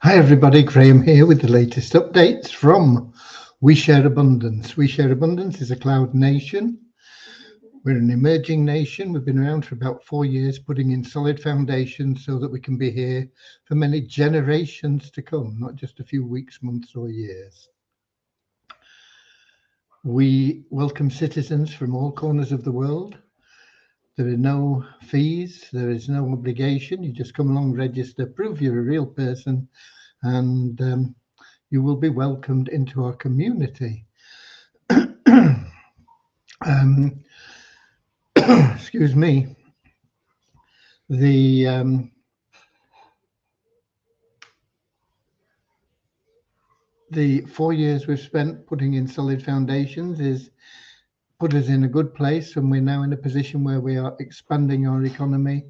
Hi everybody, Graham here with the latest updates from We Share Abundance. We Share Abundance is a cloud nation. We're an emerging nation. We've been around for about 4 years, putting in solid foundations so that we can be here for many generations to come, not just a few weeks, months or years. We welcome citizens from all corners of the world. There are no fees, there is no obligation. You just come along, register, prove you're a real person, and you will be welcomed into our community. Excuse me. The 4 years we've spent putting in solid foundations is put us in a good place, and we're now in a position where we are expanding our economy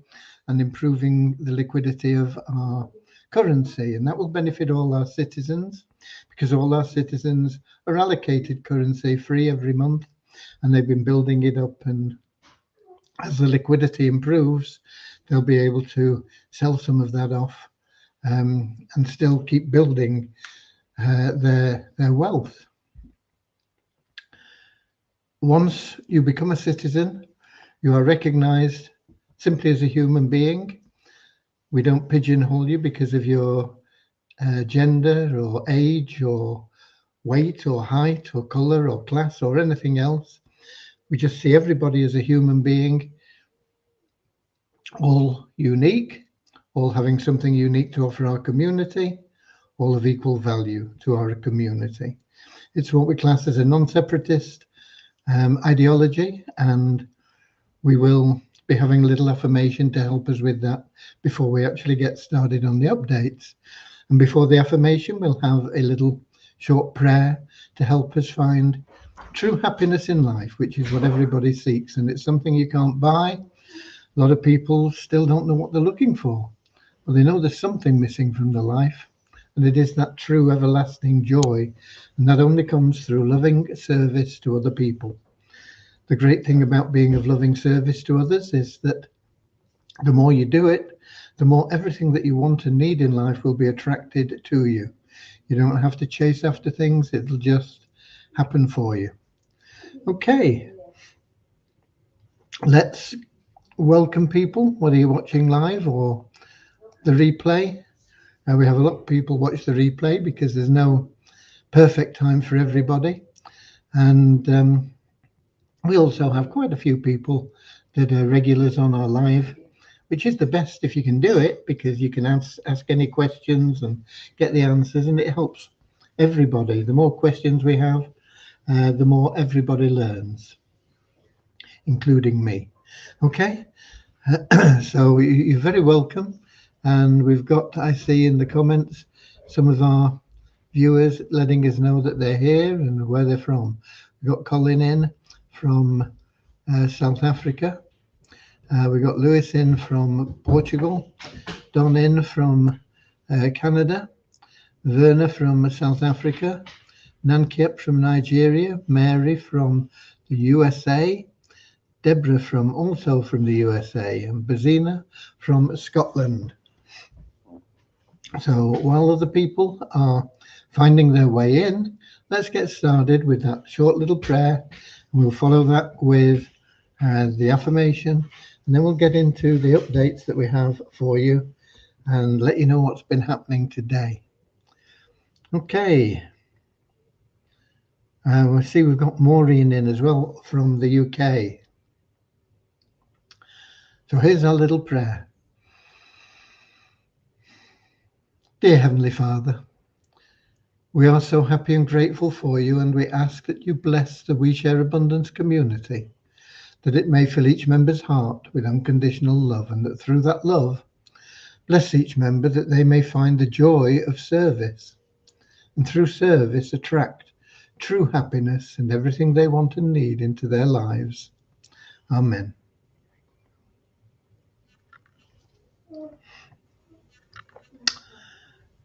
and improving the liquidity of our currency, and that will benefit all our citizens, because all our citizens are allocated currency free every month, and they've been building it up, and as the liquidity improves, they'll be able to sell some of that off and still keep building their wealth. Once you become a citizen, you are recognized simply as a human being. We don't pigeonhole you because of your gender or age or weight or height or color or class or anything else. We just see everybody as a human being, all unique, all having something unique to offer our community, all of equal value to our community. It's what we class as a non-separatist ideology, and we will be having a little affirmation to help us with that before we actually get started on the updates. And before the affirmation, we'll have a little short prayer to help us find true happiness in life, which is what everybody seeks, and it's something you can't buy. A lot of people still don't know what they're looking for. Well, they know there's something missing from their life, and it is that true everlasting joy, and that only comes through loving service to other people. The great thing about being of loving service to others is that the more you do it, the more everything that you want and need in life will be attracted to you. You don't have to chase after things, it'll just happen for you. Okay, let's welcome people, whether you're watching live or the replay. We have a lot of people watch the replay because there's no perfect time for everybody, and we also have quite a few people that are regulars on our live, which is the best if you can do it, because you can ask any questions and get the answers, and it helps everybody. The more questions we have, the more everybody learns, including me. Okay, so you're very welcome. And we've got, I see in the comments, some of our viewers letting us know that they're here and where they're from. We've got Colin in from South Africa. We got Lewis in from Portugal, Don in from Canada, Werner from South Africa, Nankiep from Nigeria, Mary from the USA, Deborah also from the USA, and Bazina from Scotland. So while other people are finding their way in, let's get started with that short little prayer. We'll follow that with the affirmation, and then we'll get into the updates that we have for you and let you know what's been happening today. Okay. We'll see we've got Maureen in as well from the UK. So here's our little prayer. Dear Heavenly Father, we are so happy and grateful for you, and we ask that you bless the We Share Abundance community, that it may fill each member's heart with unconditional love, and that through that love, bless each member that they may find the joy of service, and through service attract true happiness and everything they want and need into their lives. Amen.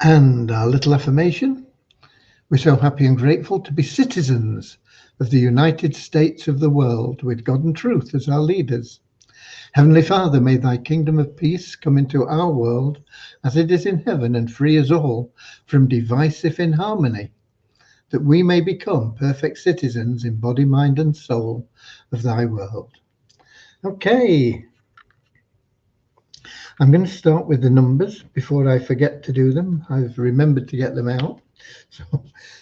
And our little affirmation. We're so happy and grateful to be citizens of the United States of the world, with God and truth as our leaders. Heavenly Father, may thy kingdom of peace come into our world as it is in heaven, and free us all from divisive inharmony, that we may become perfect citizens in body, mind, and soul of thy world. Okay, I'm going to start with the numbers before I forget to do them. I've remembered to get them out,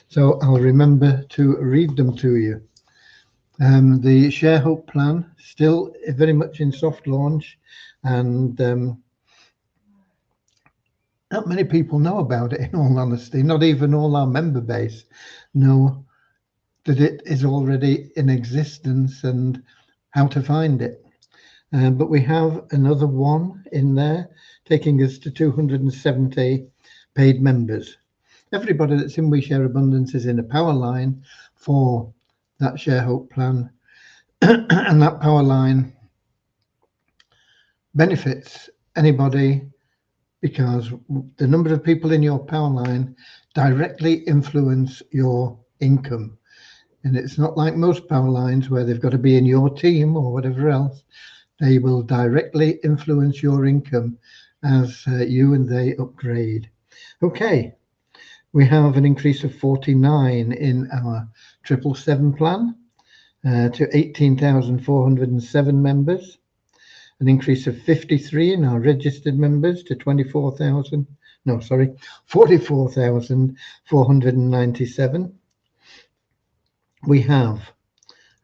so I'll remember to read them to you. The Share Hope plan, still very much in soft launch, and not many people know about it, in all honesty. Not even all our member base know that it is already in existence and how to find it. But we have another one in there, taking us to 270 paid members. Everybody that's in We Share Abundance is in a power line for that Share Hope plan, and that power line benefits anybody because the number of people in your power line directly influence your income. And it's not like most power lines where they've got to be in your team or whatever else. They will directly influence your income as you and they upgrade. Okay, we have an increase of 49 in our 777 plan to 18,407 members. An increase of 53 in our registered members to 44,497. We have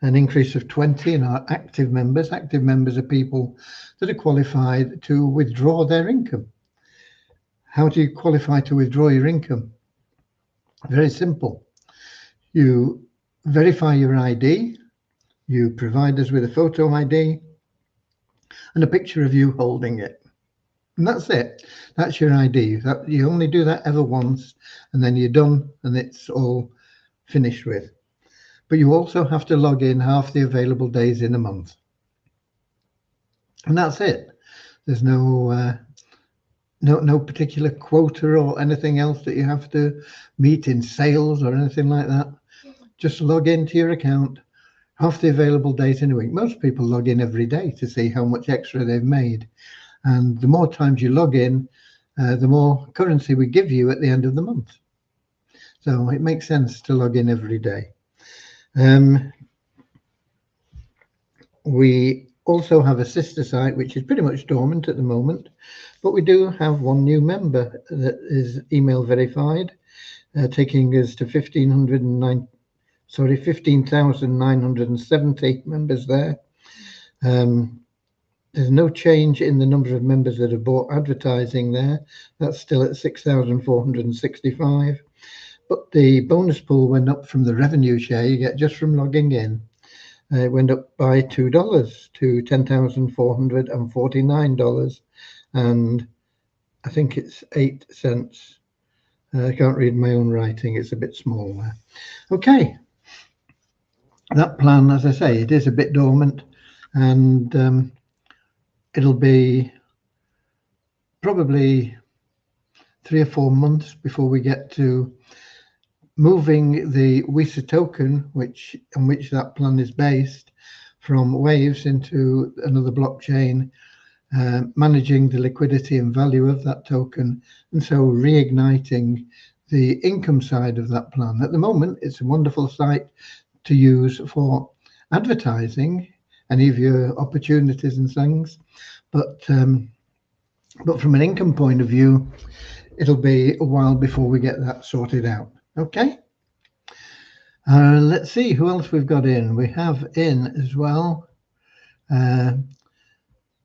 an increase of 20 in our active members. Active members are people that are qualified to withdraw their income. How do you qualify to withdraw your income? Very simple. You verify your ID, you provide us with a photo ID and a picture of you holding it. And that's it. That's your ID. You only do that ever once, and then you're done, and it's all finished with. But you also have to log in half the available days in a month. And that's it. There's no particular quota or anything else that you have to meet in sales or anything like that. Just log into your account, half the available days in a week. Most people log in every day to see how much extra they've made. And the more times you log in, the more currency we give you at the end of the month. So it makes sense to log in every day. We also have a sister site, which is pretty much dormant at the moment, but we do have one new member that is email verified, taking us to 15,970 members there. There's no change in the number of members that have bought advertising there. That's still at 6,465. But the bonus pool went up from the revenue share you get just from logging in. It went up by $2 to $10,449. And I think it's 8 cents. I can't read my own writing. It's a bit small there. Okay. That plan, as I say, it is a bit dormant, and it'll be probably 3 or 4 months before we get to moving the WISA token, on which that plan is based, from Waves into another blockchain, managing the liquidity and value of that token, and so reigniting the income side of that plan. At the moment, it's a wonderful site to use for advertising any of your opportunities and things, but from an income point of view, it'll be a while before we get that sorted out. Okay. Let's see who else we've got in. We have in as well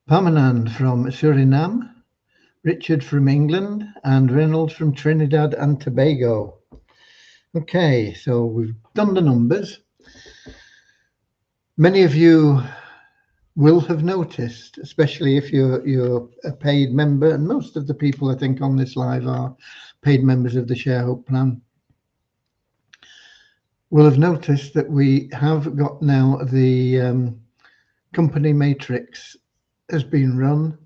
Pamanand from Suriname, Richard from England, and Reynolds from Trinidad and Tobago. Okay, so we've done the numbers. Many of you will have noticed, especially if you're a paid member, and most of the people I think on this live are paid members of the Share Hope plan, will have noticed that we have got now the company matrix has been run,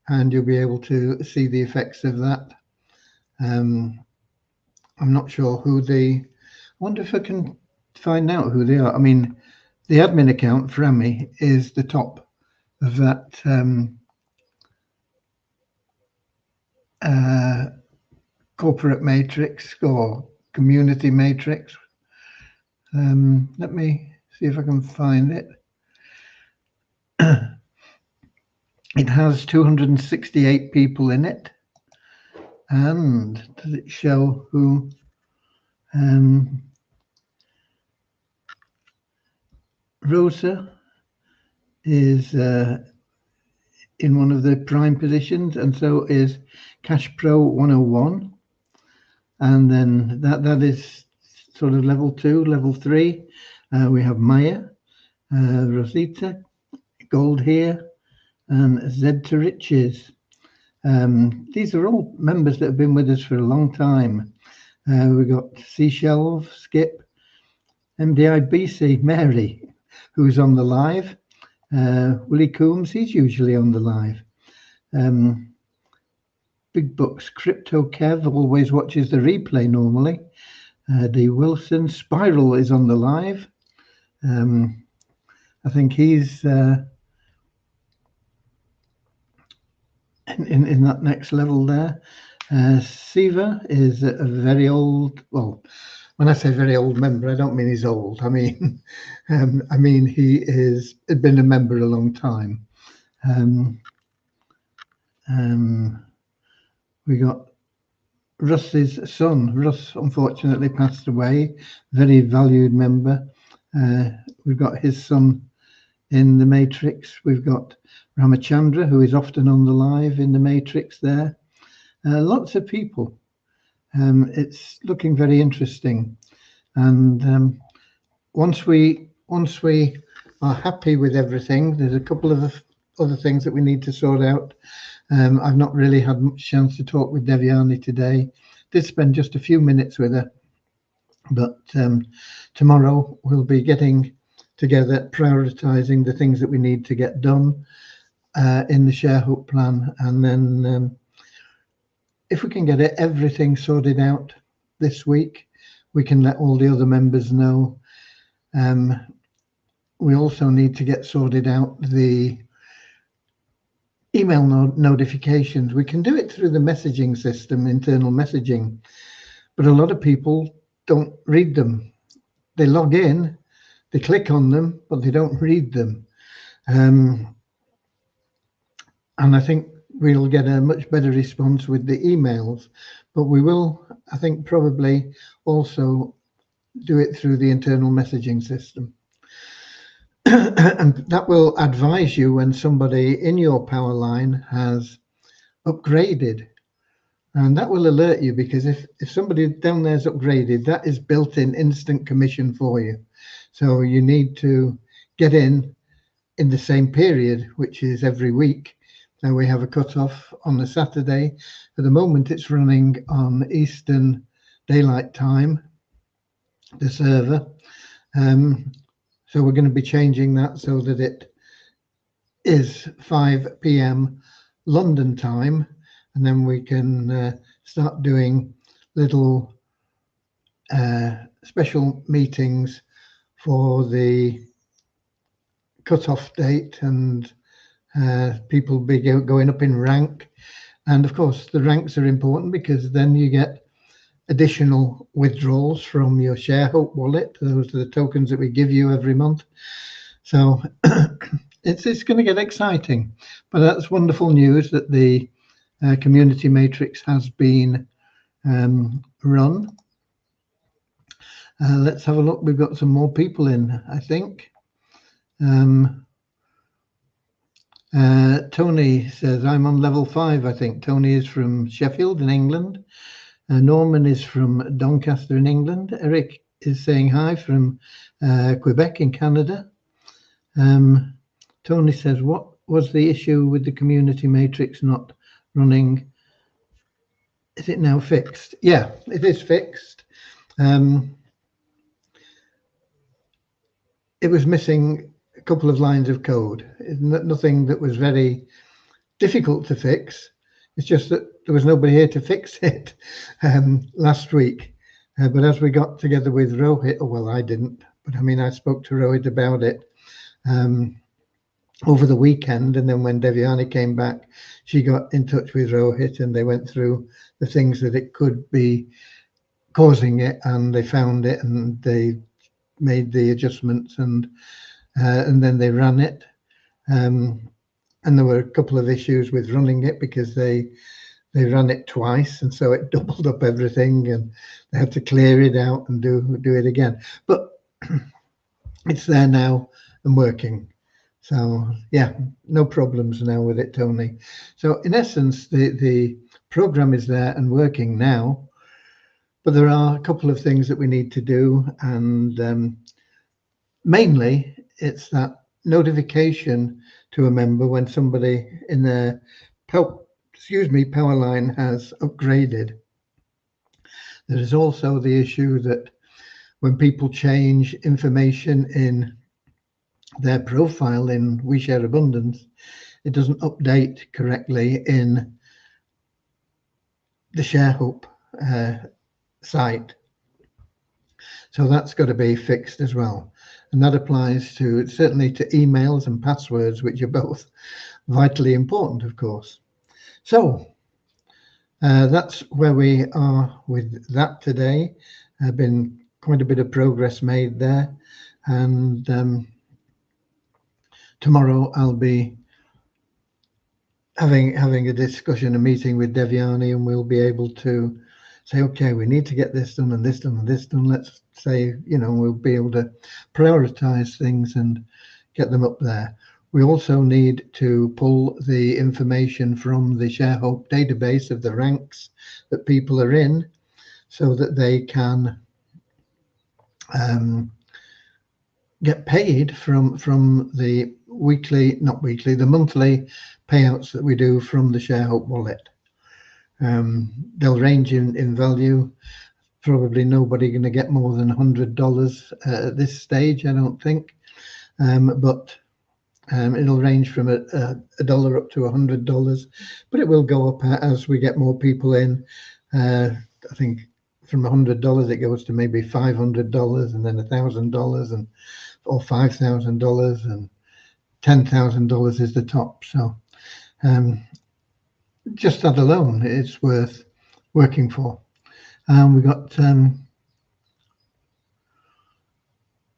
and you'll be able to see the effects of that. I'm not sure who I wonder if I can find out who they are. I mean, the admin account for Amy is the top of that corporate matrix or community matrix. Let me see if I can find it. It has 268 people in it. And does it show who? Rosa is in one of the prime positions, and so is Cash Pro 101. And then that is sort of level 2, level 3. We have Maya, Rosita, Gold here, and Zed to Riches. These are all members that have been with us for a long time. We've got Seashelf, Skip, MDI BC, Mary, who's on the live. Willie Coombs, he's usually on the live. Big Bucks, Crypto Kev always watches the replay normally. D. Wilson, Spiral is on the live. I think he's in that next level there. Siva is a very old, well, when I say very old member, I don't mean he's old. I mean, he has been a member a long time. We got Russ's son. Russ unfortunately passed away. Very valued member. We've got his son in the matrix. We've got Ramachandra, who is often on the live in the matrix there. Lots of people. It's looking very interesting. And once we are happy with everything, there's a couple of other things that we need to sort out. I've not really had much chance to talk with Devyani today. Did spend just a few minutes with her, but tomorrow we'll be getting together, prioritizing the things that we need to get done in the ShareHook plan, and then if we can get everything sorted out this week, we can let all the other members know. We also need to get sorted out the email notifications. We can do it through the messaging system, internal messaging, but a lot of people don't read them. They log in, they click on them, but they don't read them. And I think we'll get a much better response with the emails, but we will, I think, probably also do it through the internal messaging system. And that will advise you when somebody in your power line has upgraded, and that will alert you, because if somebody down there is upgraded, that is built-in instant commission for you. So you need to get in the same period, which is every week. Now we have a cut-off on the Saturday. At the moment it's running on Eastern Daylight Time, the server. So we're going to be changing that so that it is 5 p.m. London time, and then we can start doing little special meetings for the cut-off date, and people be going up in rank. And of course the ranks are important, because then you get additional withdrawals from your ShareHook wallet. Those are the tokens that we give you every month. So it's going to get exciting, but that's wonderful news that the community matrix has been run. Let's have a look. We've got some more people in, I think. Tony says, I'm on level 5, I think. Tony is from Sheffield in England. Norman is from Doncaster in England. Eric is saying hi from Quebec in Canada. Tony says, what was the issue with the community matrix not running? Is it now fixed? Yeah, it is fixed. It was missing a couple of lines of code. Nothing that was very difficult to fix. It's just that there was nobody here to fix it last week. But as we got together with Rohit, well, I didn't, but I mean, I spoke to Rohit about it. over the weekend, and then when Devyani came back, she got in touch with Rohit, and they went through the things that it could be causing it, and they found it, and they made the adjustments, and then they ran it. And there were a couple of issues with running it because they ran it twice, and so it doubled up everything, and they had to clear it out and do it again. But it's there now and working. So yeah, no problems now with it, Tony. So in essence, the program is there and working now, but there are a couple of things that we need to do, and mainly it's that notification to a member when somebody in their power line has upgraded. There is also the issue that when people change information in their profile in We Share Abundance, it doesn't update correctly in the ShareHope site. So that's got to be fixed as well. And that applies to certainly to emails and passwords, which are both vitally important, of course. So that's where we are with that today. Been quite a bit of progress made there, and tomorrow I'll be having a discussion, a meeting with Devyani, and we'll be able to say, okay, we need to get this done and this done and this done. Let's say, we'll be able to prioritize things and get them up there. We also need to pull the information from the ShareHope database of the ranks that people are in so that they can get paid from the the monthly payouts that we do from the ShareHope wallet. They'll range in value. Probably nobody going to get more than $100 at this stage, I don't think. But it'll range from a dollar up to $100, but it will go up as we get more people in. I think from $100 it goes to maybe $500, and then $1,000, and or $5,000, and $10,000 is the top. So just that alone is worth working for. We got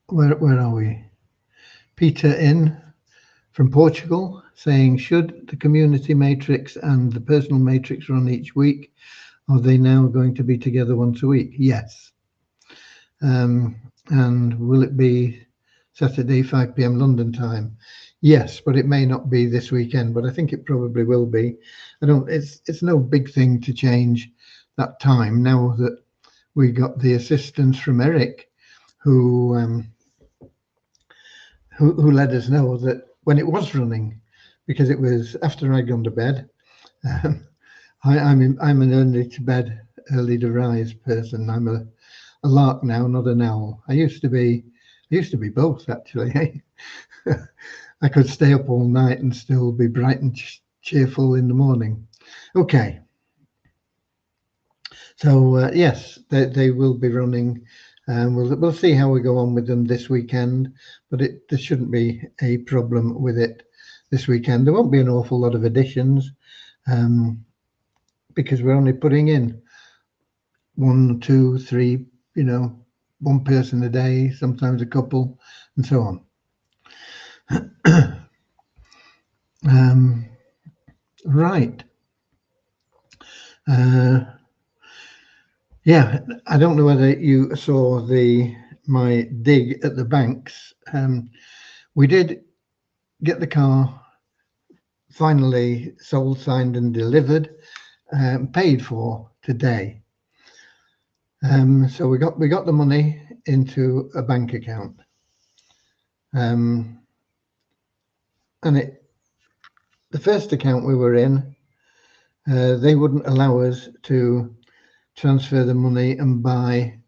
where are we? Peter in from Portugal saying, should the community matrix and the personal matrix run each week? Are they now going to be together once a week? Yes. And will it be Saturday 5 p.m. London time? Yes, but it may not be this weekend, but I think it probably will be. It's no big thing to change that time now that we got the assistance from Eric, who let us know that when it was running, because it was after I'd gone to bed. I'm an early to bed, early to rise person. I'm a lark now, not an owl. I used to be both, actually. I could stay up all night and still be bright and cheerful in the morning. Okay. So yes, they will be running. We'll see how we go on with them this weekend, but there shouldn't be a problem with it this weekend. There won't be an awful lot of additions because we're only putting in 1, 2, 3, one person a day, sometimes a couple, and so on. Right. Yeah, I don't know whether you saw my dig at the banks. We did get the car finally sold, signed, and delivered, paid for today. So we got the money into a bank account, and the first account we were in, they wouldn't allow us to transfer the money and buy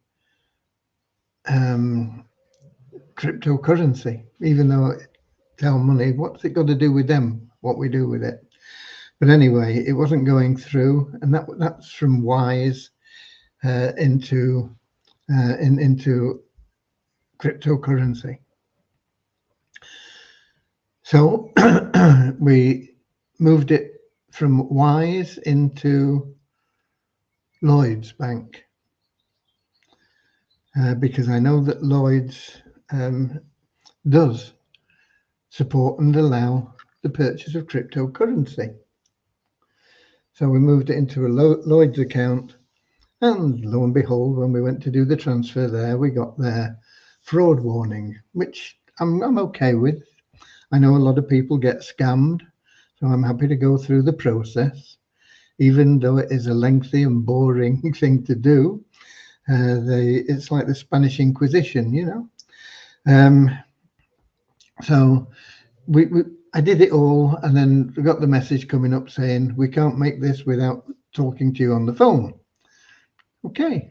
cryptocurrency, even though it's our money. What's it got to do with them, what we do with it? But anyway, it wasn't going through, and that's from Wise into cryptocurrency. So we moved it from Wise into Lloyds Bank because I know that Lloyds does support and allow the purchase of cryptocurrency. So we moved it into a Lloyds account, and lo and behold, when we went to do the transfer there, we got their fraud warning, which I'm okay with. I know a lot of people get scammed, so I'm happy to go through the process, even though it is a lengthy and boring thing to do. It's like the Spanish Inquisition, you know. So I did it all, and then we got the message coming up saying we can't make this without talking to you on the phone. Okay.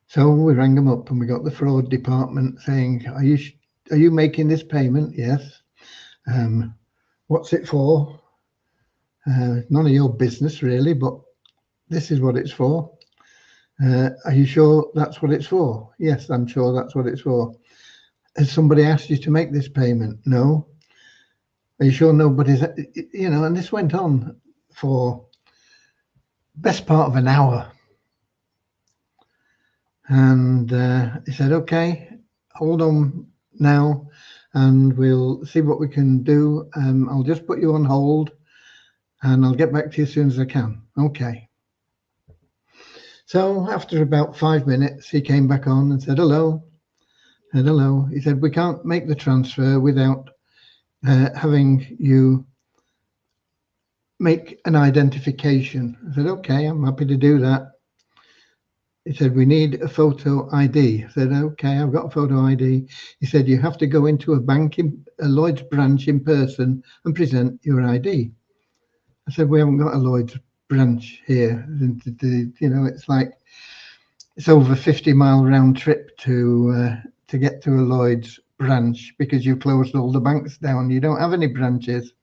So we rang them up and we got the fraud department saying, are you making this payment? Yes. What's it for? None of your business really, but this is what it's for. Are you sure that's what it's for? Yes, I'm sure that's what it's for. Has somebody asked you to make this payment? No. Are you sure nobody's, you know, and this went on for best part of an hour. And he said, okay, hold on now and we'll see what we can do. I'll just put you on hold and I'll get back to you as soon as I can. Okay. So after about 5 minutes, he came back on and said, hello. And hello. He said, we can't make the transfer without having you make an identification. I said, okay, I'm happy to do that. He said, we need a photo ID. I said, okay, I've got a photo ID. He said, you have to go into a Lloyds branch in person and present your ID. I said, we haven't got a Lloyds branch here. You know, it's over 50-mile round trip to get to a Lloyds branch because you closed all the banks down. You don't have any branches.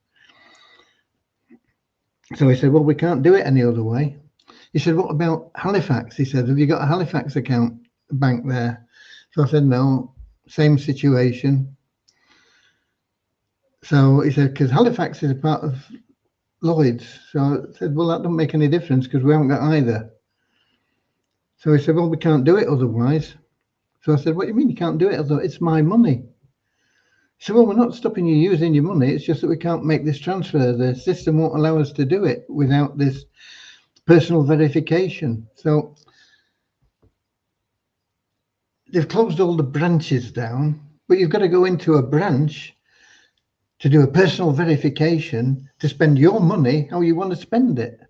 So he said, well, we can't do it any other way. He said, what about Halifax? He said, have you got a Halifax bank there? So I said, no, same situation. So he said, because Halifax is a part of Lloyds. So I said, well, that don't make any difference because we haven't got either. So he said, well, we can't do it otherwise. So I said, what do you mean you can't do it otherwise? It's my money. He said, well, we're not stopping you using your money. It's just that we can't make this transfer. The system won't allow us to do it without this personal verification. So they've closed all the branches down, but you've got to go into a branch to do a personal verification to spend your money how you want to spend it.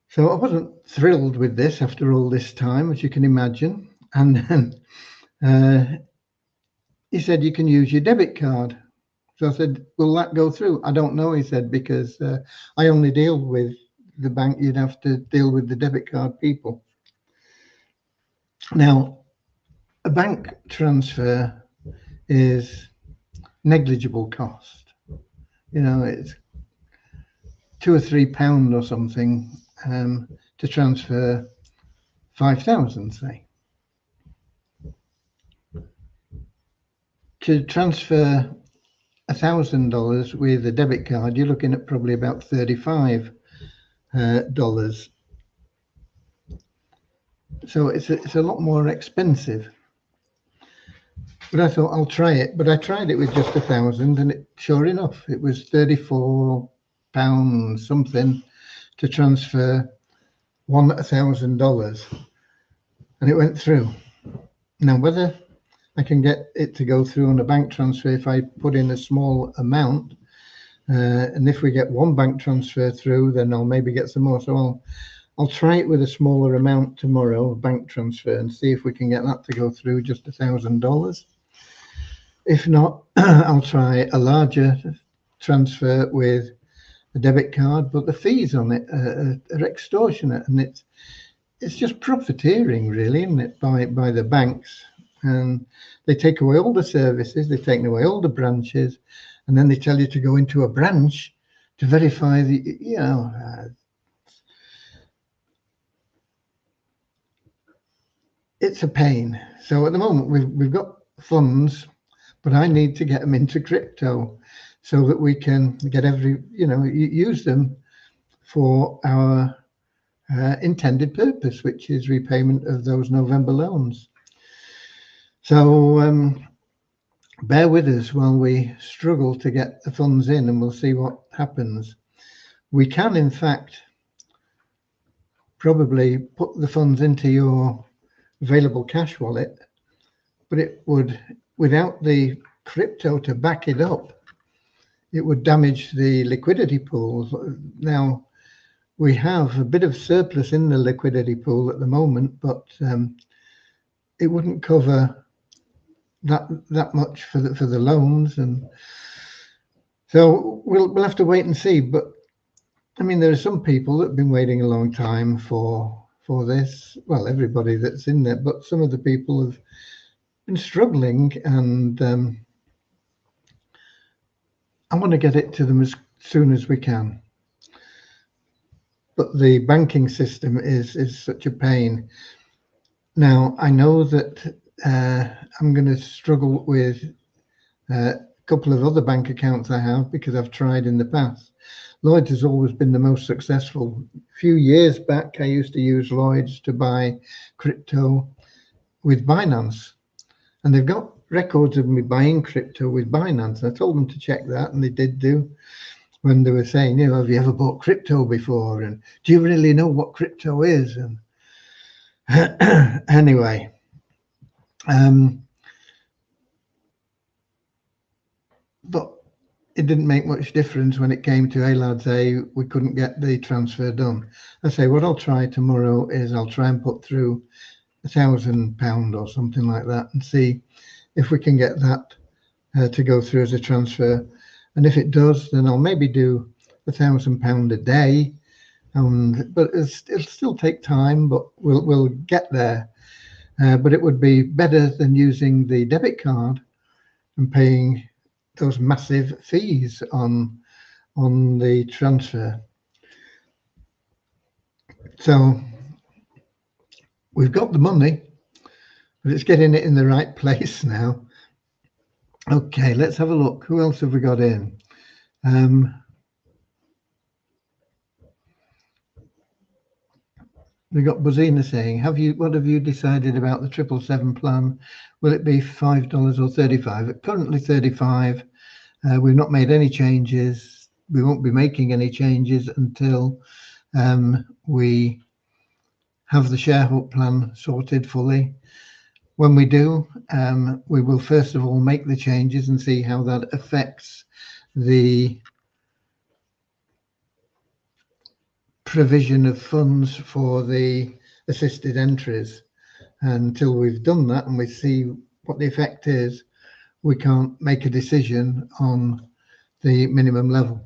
So I wasn't thrilled with this after all this time, as you can imagine. And then he said, you can use your debit card. So I said, will that go through? I don't know, he said, because I only deal with the bank. You'd have to deal with the debit card people. Now, a bank transfer is negligible cost. You know, it's £2 or £3 or something to transfer 5,000, say. To transfer $1,000 with a debit card, you're looking at probably about $35. So it's a lot more expensive. But I thought I'll try it. But I tried it with just 1,000, and sure enough, it was £34 something to transfer $1,000, and it went through. Now, whether I can get it to go through on a bank transfer if I put in a small amount, and if we get one bank transfer through, then I'll maybe get some more. So I'll try it with a smaller amount tomorrow, a bank transfer, and see if we can get that to go through just $1,000. If not, I'll try a larger transfer with a debit card, but the fees on it are extortionate, and it's just profiteering, really, isn't it, by the banks? And they take away all the services, they take away all the branches, and then they tell you to go into a branch to verify the, you know, it's a pain. So at the moment we've got funds, but I need to get them into crypto so that we can get use them for our intended purpose, which is repayment of those November loans. So bear with us while we struggle to get the funds in, and we'll see what happens. We can, in fact, probably put the funds into your available cash wallet, but it would, without the crypto to back it up, it would damage the liquidity pools. Now, we have a bit of surplus in the liquidity pool at the moment, but it wouldn't cover that much for the loans, and so we'll have to wait and see. But I mean, there are some people that have been waiting a long time for this. Well, everybody that's in there, but some of the people have been struggling, and I want to get it to them as soon as we can. But the banking system is such a pain. Now, I know that I'm going to struggle with a couple of other bank accounts I have because I've tried in the past. Lloyds has always been the most successful. A few years back, I used to use Lloyds to buy crypto with Binance, and they've got records of me buying crypto with Binance. I told them to check that, and they did do, when they were saying, have you ever bought crypto before? And do you really know what crypto is? And anyway, but it didn't make much difference when it came to, hey lads, we couldn't get the transfer done. I say, what I'll try tomorrow is I'll try and put through £1,000 or something like that and see if we can get that to go through as a transfer. And if it does, then I'll maybe do £1,000 a day. But it'll still take time, but we'll get there. But it would be better than using the debit card and paying those massive fees on the transfer. So we've got the money, but it's getting it in the right place now. Okay, let's have a look. Who else have we got in? We got Buzina saying, what have you decided about the 777 plan? Will it be $5 or 35? Currently 35. We've not made any changes. We won't be making any changes until we have the shareholder plan sorted fully. When we do, we will first of all make the changes and see how that affects the provision of funds for the assisted entries. Until we've done that and we see what the effect is, we can't make a decision on the minimum level.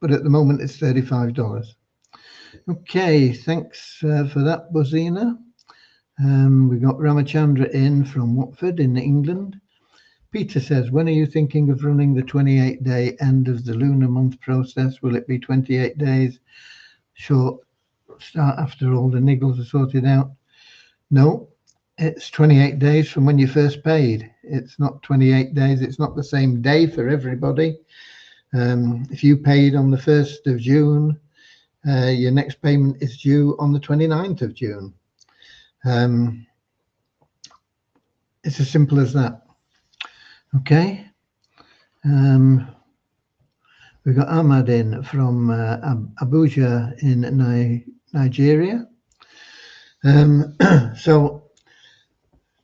But at the moment, it's $35. Okay, thanks for that, Buzina. We got Ramachandra in from Watford in England. Peter says, when are you thinking of running the 28-day end of the lunar month process? Will it be 28 days short start after all the niggles are sorted out? No, it's 28 days from when you first paid. It's not 28 days. It's not the same day for everybody. If you paid on the 1st of June, your next payment is due on the 29th of June. It's as simple as that. Okay. We've got Ahmad in from Abuja in Nigeria. So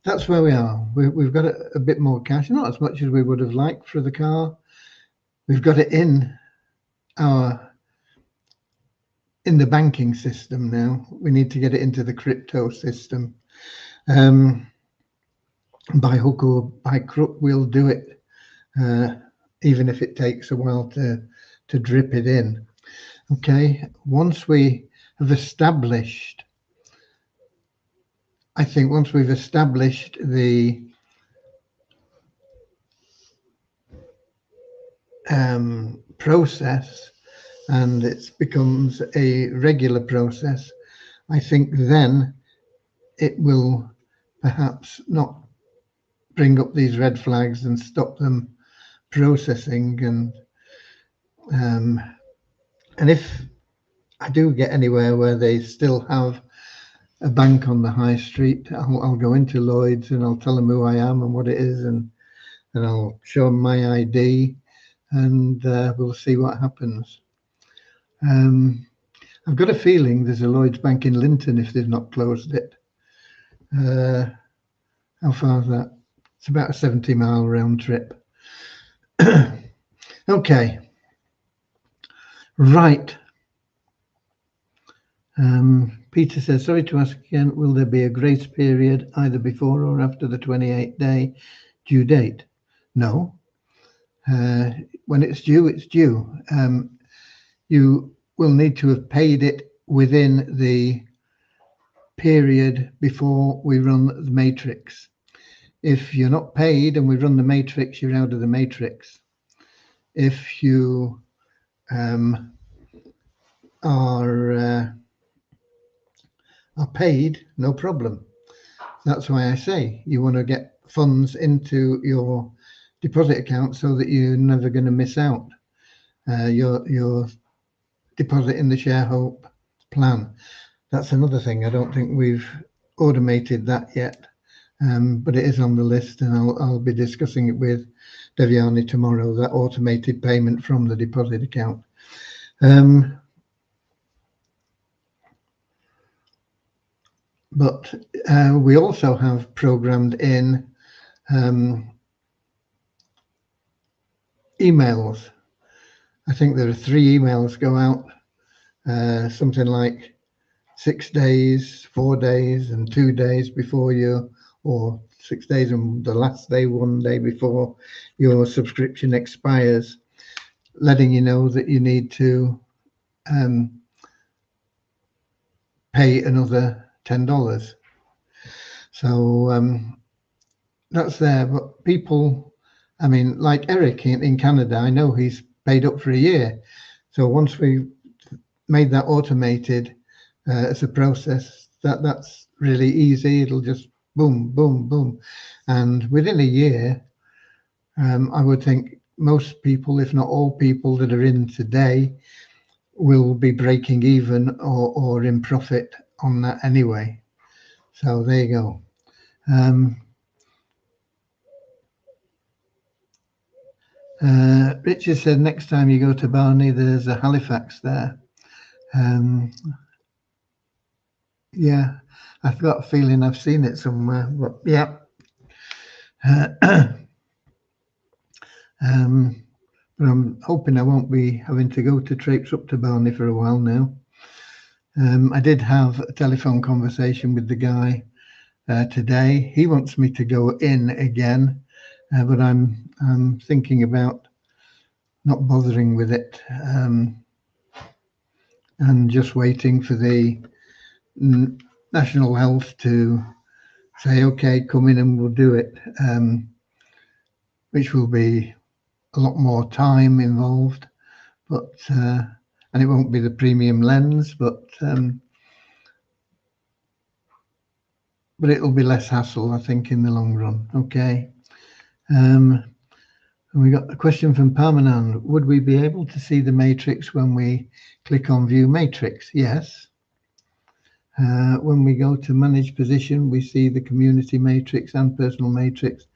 that's where we are. We've got a bit more cash, not as much as we would have liked for the car. We've got it in the banking system now. We need to get it into the crypto system. By hook or by crook, we'll do it, even if it takes a while to drip it in. Okay, once we have established, I think once we've established the process and it becomes a regular process, I think then it will perhaps not bring up these red flags and stop them processing. And if I do get anywhere where they still have a bank on the high street, I'll go into Lloyd's and I'll tell them who I am and what it is, and I'll show them my ID, and we'll see what happens. I've got a feeling there's a Lloyd's Bank in Linton if they've not closed it. How far is that? It's about a 70-mile round trip. Okay. Right. Peter says, sorry to ask again, will there be a grace period either before or after the 28-day due date? No. When it's due, it's due. You will need to have paid it within the period before we run the matrix. If you're not paid and we run the matrix, you're out of the matrix. If you are paid, no problem. That's why I say you want to get funds into your deposit account so that you're never going to miss out your deposit in the Share Hope plan. That's another thing. I don't think we've automated that yet, but it is on the list, and I'll be discussing it with Devyani tomorrow, that automated payment from the deposit account. But we also have programmed in emails. I think there are 3 emails go out, something like 6 days, 4 days, and 2 days before you, or 6 days and the last day, 1 day before your subscription expires, letting you know that you need to pay another $10. So that's there. But people, I mean, like Eric in Canada, I know he's paid up for a year. So once we made that automated as a process, that's really easy. It'll just boom, boom, boom. And within a year, I would think most people, if not all people that are in today, will be breaking even or in profit on that anyway. So there you go. Richard said next time you go to Barney, there's a Halifax there. Yeah, I've got a feeling I've seen it somewhere, but yeah. But I'm hoping I won't be having to go to traipse up to Barney for a while now. I did have a telephone conversation with the guy today. He wants me to go in again, but I'm thinking about not bothering with it and just waiting for the National Health to say, okay, come in and we'll do it, which will be a lot more time involved, but and it won't be the premium lens, but it'll be less hassle, I think, in the long run. Okay. And we got a question from Parmanand. Would we be able to see the matrix when we click on View Matrix? Yes. When we go to Manage Position, we see the Community Matrix and Personal Matrix.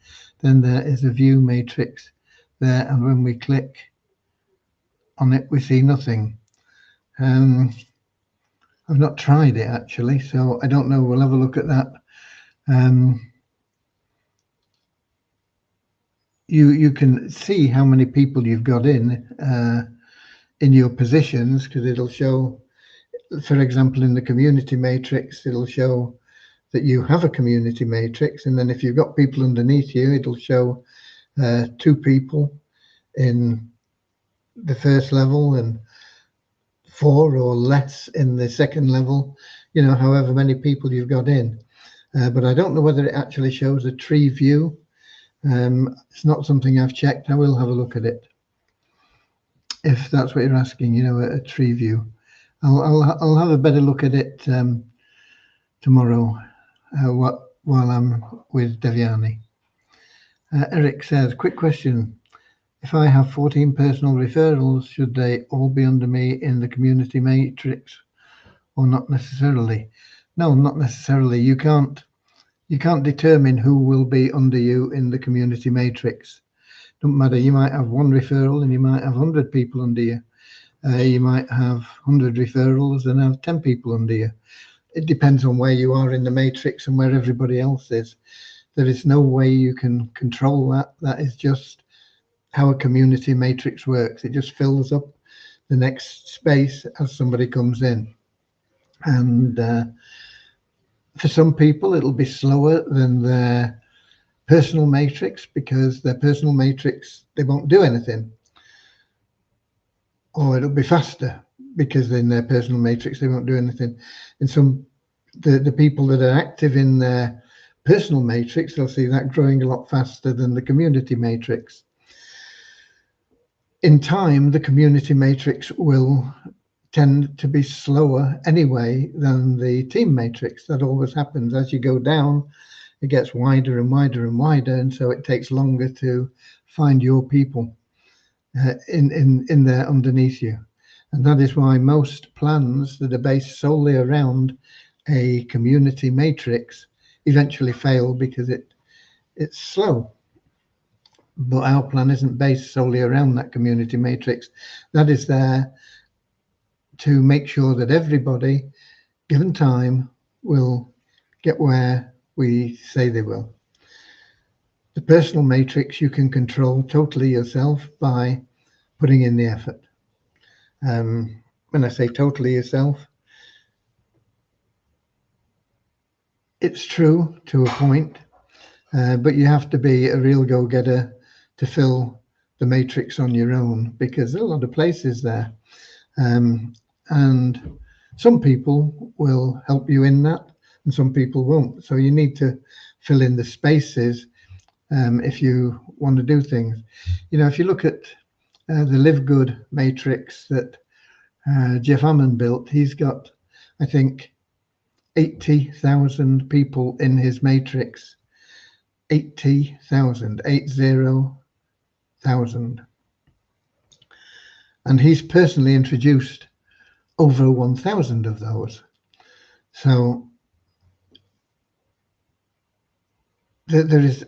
Then there is a View Matrix there, and when we click on it, we see nothing. I've not tried it actually, so I don't know. We'll have a look at that. You can see how many people you've got in your positions, because it'll show, for example, in the community matrix, it'll show that you have a community matrix, and then if you've got people underneath you, it'll show 2 people in the first level and 4 or less in the second level, you know, however many people you've got in. But I don't know whether it actually shows a tree view. It's not something I've checked. I will have a look at it if that's what you're asking, you know, a tree view. I'll have a better look at it tomorrow while I'm with Devyani. Eric says, quick question. If I have 14 personal referrals, should they all be under me in the community matrix or not necessarily? No, not necessarily. You can't determine who will be under you in the community matrix. Don't matter. You might have one referral and you might have 100 people under you. You might have 100 referrals and have 10 people under you. It depends on where you are in the matrix and where everybody else is. There is no way you can control that. That is just how a community matrix works. It just fills up the next space as somebody comes in. And for some people, it'll be slower than their personal matrix because their personal matrix, they won't do anything. Or it'll be faster because in their personal matrix, they won't do anything. And the people that are active in their personal matrix, they'll see that growing a lot faster than the community matrix. In time, the community matrix will tend to be slower anyway than the team matrix. That always happens. As you go down, it gets wider and wider and wider, and so it takes longer to find your people in there underneath you. And that is why most plans that are based solely around a community matrix eventually fail, because it's slow. But our plan isn't based solely around that community matrix. That is there to make sure that everybody, given time, will get where we say they will. The personal matrix you can control totally yourself by putting in the effort. When I say totally yourself, it's true to a point, but you have to be a real go-getter to fill the matrix on your own, because there are a lot of places there. And some people will help you in that, and some people won't. So you need to fill in the spaces if you want to do things. You know, if you look at the Live Good matrix that Jeff Hammond built, he's got, I think, 80,000 people in his matrix. 80,000. And he's personally introduced over 1,000 of those. So there is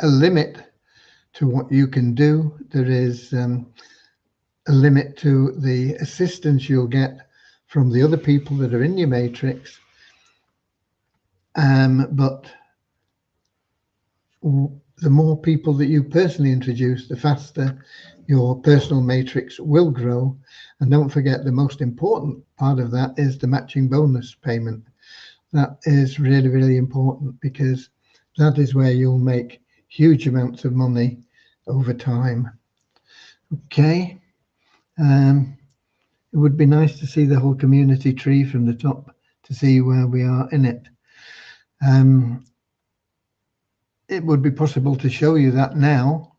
a limit to what you can do. There is a limit to the assistance you'll get from the other people that are in your matrix. But the more people that you personally introduce, the faster your personal matrix will grow. And don't forget, the most important part of that is the matching bonus payment. That is really, really important, because that is where you'll make huge amounts of money over time. Okay. It would be nice to see the whole community tree from the top to see where we are in it. It would be possible to show you that now,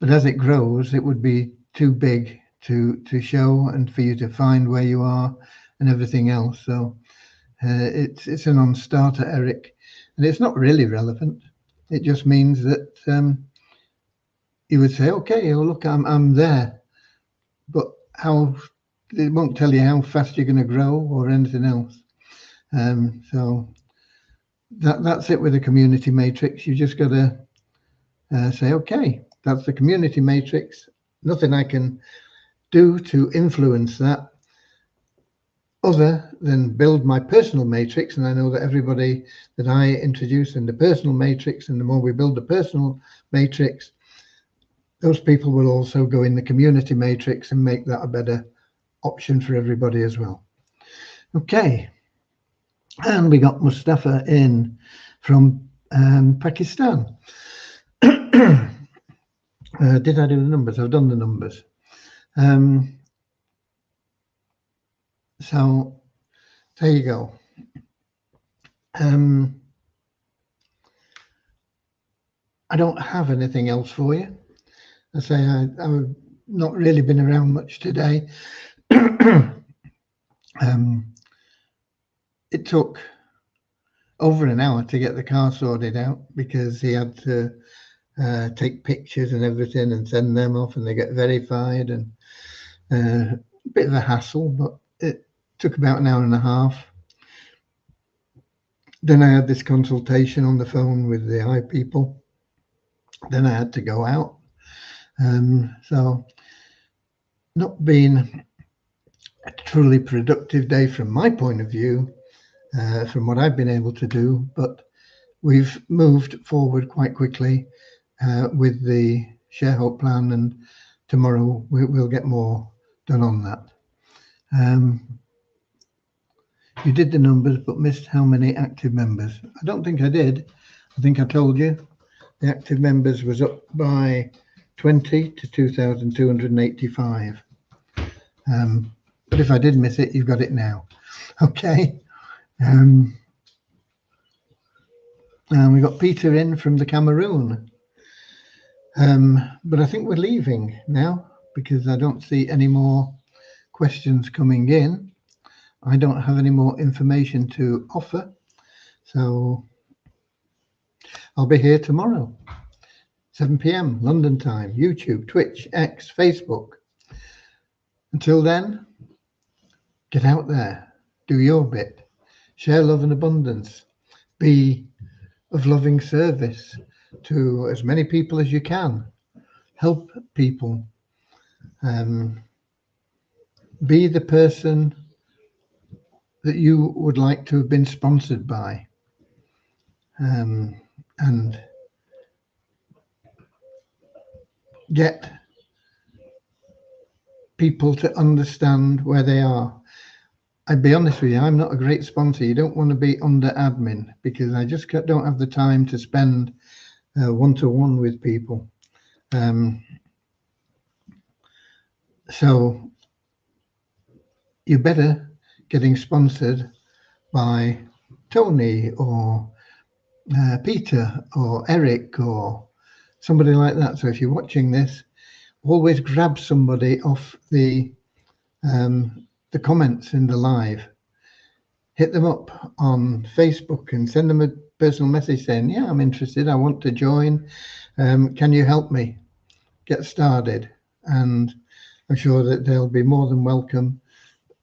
but as it grows, it would be too big to show and for you to find where you are and everything else. So it's a non-starter, Eric, and it's not really relevant. It just means that you would say, okay, oh look, I'm there, but it won't tell you how fast you're going to grow or anything else. So that's it with the community matrix. You just got to say, okay, that's the community matrix. Nothing I can do to influence that other than build my personal matrix. And I know that everybody that I introduce in the personal matrix, and the more we build the personal matrix, those people will also go in the community matrix and make that a better option for everybody as well. Okay. And we got Mustafa in from Pakistan. Did I do the numbers? I've done the numbers. So there you go. I don't have anything else for you. I say I've not really been around much today. It took over an hour to get the car sorted out, because he had to take pictures and everything and send them off, and they get verified, and a bit of a hassle, but it took about an hour and a half. Then I had this consultation on the phone with the eye people. Then I had to go out. So not been a truly productive day from my point of view, from what I've been able to do, but we've moved forward quite quickly with the ShareHope plan, and tomorrow we'll get more done on that. You did the numbers but missed how many active members. I don't think I did. I think I told you the active members was up by 20 to 2,285. But if I did miss it, you've got it now. Okay. And we got Peter in from the Cameroon. But I think we're leaving now because I don't see any more questions coming in. I don't have any more information to offer. So I'll be here tomorrow, 7 p.m. London time, YouTube, Twitch, X, Facebook. Until then, get out there, do your bit, share love and abundance, be of loving service to as many people as you can, help people, be the person that you would like to have been sponsored by, and get people to understand where they are. I'd be honest with you, I'm not a great sponsor. You don't want to be under admin because I just don't have the time to spend one-to-one with people. So you're better getting sponsored by Tony or Peter or Eric or somebody like that. So if you're watching this, always grab somebody off the comments in the live, hit them up on Facebook and send them a personal message saying, yeah, I'm interested, I want to join, can you help me get started? And I'm sure that they'll be more than welcome,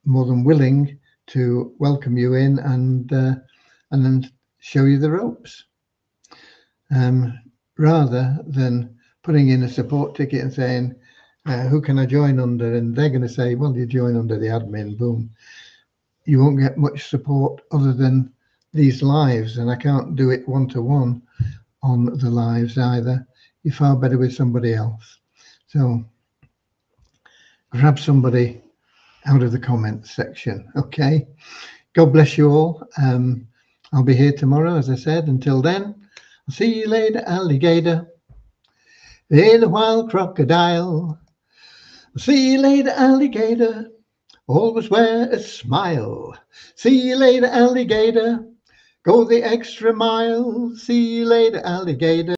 more than willing to welcome you in and then show you the ropes, rather than putting in a support ticket and saying, who can I join under? And they're going to say, well, you join under the admin, boom. You won't get much support other than these lives, and I can't do it one-to-one on the lives either. You're far better with somebody else. So grab somebody out of the comments section, okay? God bless you all. I'll be here tomorrow, as I said. Until then, I'll see you later, alligator. Hey, the wild crocodile. See you later, alligator. Always wear a smile. See you later, alligator. Go the extra mile. See you later, alligator.